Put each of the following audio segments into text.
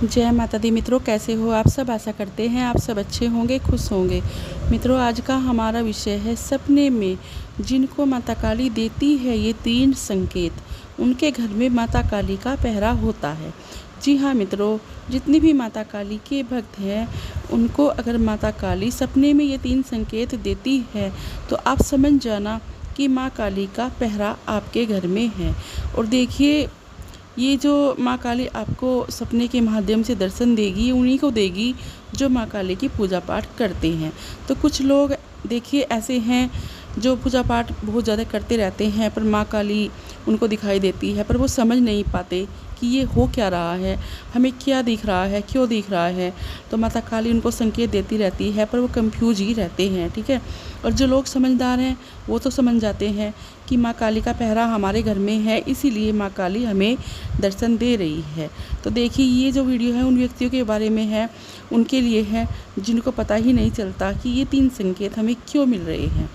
जय माता दी मित्रों, कैसे हो आप सब। आशा करते हैं आप सब अच्छे होंगे, खुश होंगे। मित्रों, आज का हमारा विषय है सपने में जिनको माता काली देती है ये 3 संकेत, उनके घर में माता काली का पहरा होता है। जी हाँ मित्रों, जितने भी माता काली के भक्त हैं उनको अगर माता काली सपने में ये 3 संकेत देती है तो आप समझ जाना कि माँ काली का पहरा आपके घर में है। और देखिए, ये जो माँ काली आपको सपने के माध्यम से दर्शन देगी, उन्हीं को देगी जो माँ काली की पूजा पाठ करते हैं। तो कुछ लोग देखिए ऐसे हैं जो पूजा पाठ बहुत ज़्यादा करते रहते हैं, पर माँ काली उनको दिखाई देती है, पर वो समझ नहीं पाते कि ये हो क्या रहा है, हमें क्या दिख रहा है, क्यों दिख रहा है। तो माता काली उनको संकेत देती रहती है, पर वो कंफ्यूज ही रहते हैं, ठीक है। और जो लोग समझदार हैं वो तो समझ जाते हैं कि माँ काली का पहरा हमारे घर में है, इसीलिए माँ काली हमें दर्शन दे रही है। तो देखिए, ये जो वीडियो है उन व्यक्तियों के बारे में है, उनके लिए है जिनको पता ही नहीं चलता कि ये 3 संकेत हमें क्यों मिल रहे हैं।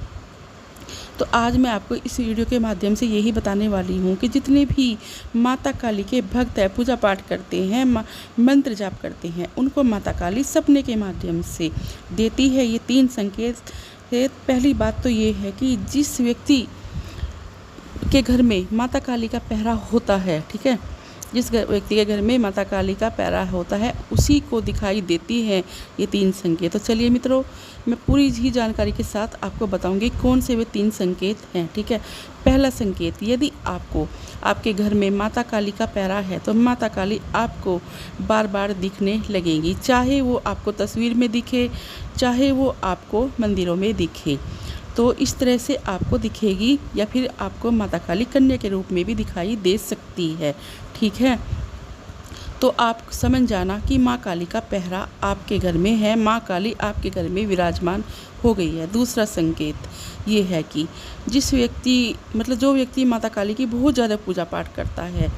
तो आज मैं आपको इस वीडियो के माध्यम से यही बताने वाली हूँ कि जितने भी माता काली के भक्त हैं, पूजा पाठ करते हैं, मंत्र जाप करते हैं, उनको माता काली सपने के माध्यम से देती है ये 3 संकेत। पहली बात तो ये है कि जिस व्यक्ति के घर में माता काली का पहरा होता है, ठीक है, जिस व्यक्ति के घर में माता काली का पहरा होता है उसी को दिखाई देती है ये 3 संकेत। तो चलिए मित्रों, मैं पूरी ही जानकारी के साथ आपको बताऊंगी कौन से वे 3 संकेत हैं, ठीक है। पहला संकेत, यदि आपको आपके घर में माता काली का पहरा है तो माता काली आपको बार बार दिखने लगेंगी, चाहे वो आपको तस्वीर में दिखे, चाहे वो आपको मंदिरों में दिखे। तो इस तरह से आपको दिखेगी, या फिर आपको माता काली कन्या के रूप में भी दिखाई दे सकती है, ठीक है। तो आप समझ जाना कि माँ काली का पहरा आपके घर में है, माँ काली आपके घर में विराजमान हो गई है। दूसरा संकेत ये है कि जिस व्यक्ति जो व्यक्ति माता काली की बहुत ज़्यादा पूजा पाठ करता है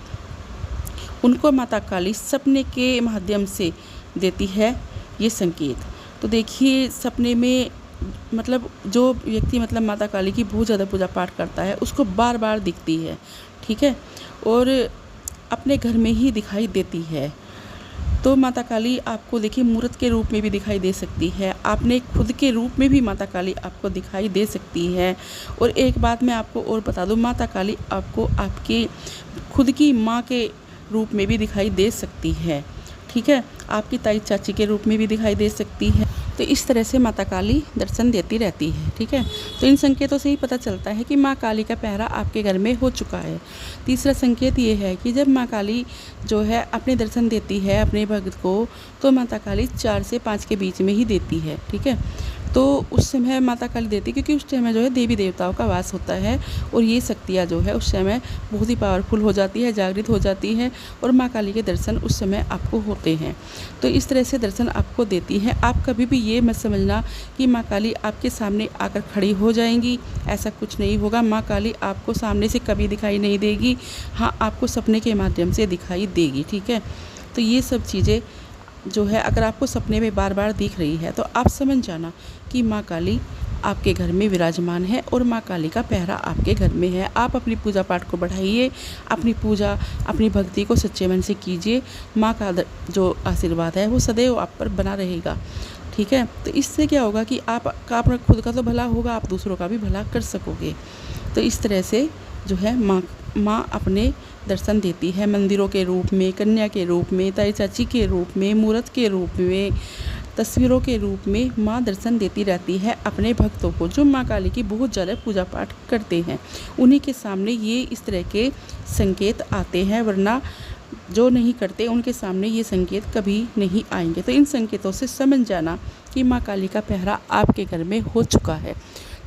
उनको माता काली सपने के माध्यम से देती है ये संकेत। तो देखिए, सपने में जो व्यक्ति माता काली की बहुत ज़्यादा पूजा पाठ करता है उसको बार बार दिखती है, ठीक है, और अपने घर में ही दिखाई देती है। तो माता काली आपको देखिए मूर्त के रूप में भी दिखाई दे सकती है, आपने खुद के रूप में भी माता काली आपको दिखाई दे सकती है। और एक बात मैं आपको और बता दूं, माता काली आपको आपके खुद की माँ के रूप में भी दिखाई दे सकती है, ठीक है, आपकी ताई चाची के रूप में भी दिखाई दे सकती है। तो इस तरह से माता काली दर्शन देती रहती है, ठीक है। तो इन संकेतों से ही पता चलता है कि माँ काली का पहरा आपके घर में हो चुका है। तीसरा संकेत ये है कि जब माँ काली जो है अपने दर्शन देती है अपने भक्त को, तो माता काली 4 से 5 के बीच में ही देती है, ठीक है। तो उस समय माता काली देती है क्योंकि उस समय जो है देवी देवताओं का वास होता है, और ये शक्तियाँ जो है उस समय बहुत ही पावरफुल हो जाती है, जागृत हो जाती है, और माँ काली के दर्शन उस समय आपको होते हैं। तो इस तरह से दर्शन आपको देती है। आप कभी भी ये मत समझना कि माँ काली आपके सामने आकर खड़ी हो जाएंगी, ऐसा कुछ नहीं होगा। माँ काली आपको सामने से कभी दिखाई नहीं देगी, हाँ आपको सपने के माध्यम से दिखाई देगी, ठीक है। तो ये सब चीज़ें जो है अगर आपको सपने में बार बार दिख रही है तो आप समझ जाना कि माँ काली आपके घर में विराजमान है और माँ काली का पहरा आपके घर में है। आप अपनी पूजा पाठ को बढ़ाइए, अपनी पूजा अपनी भक्ति को सच्चे मन से कीजिए। माँ का जो आशीर्वाद है वो सदैव आप पर बना रहेगा, ठीक है। तो इससे क्या होगा कि आपका अपना खुद का तो भला होगा, आप दूसरों का भी भला कर सकोगे। तो इस तरह से जो है माँ अपने दर्शन देती है मंदिरों के रूप में, कन्या के रूप में, ताई चाची के रूप में, मूर्त के रूप में, तस्वीरों के रूप में माँ दर्शन देती रहती है अपने भक्तों को जो माँ काली की बहुत ज़्यादा पूजा पाठ करते हैं। उन्हीं के सामने ये इस तरह के संकेत आते हैं, वरना जो नहीं करते उनके सामने ये संकेत कभी नहीं आएंगे। तो इन संकेतों से समझ जाना कि माँ काली का पहरा आपके घर में हो चुका है।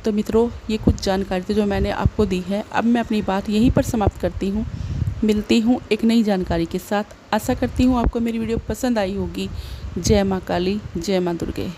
तो मित्रों, ये कुछ जानकारी थी जो मैंने आपको दी है। अब मैं अपनी बात यहीं पर समाप्त करती हूँ। मिलती हूँ एक नई जानकारी के साथ। आशा करती हूँ आपको मेरी वीडियो पसंद आई होगी। जय माँ काली, जय माँ दुर्गे।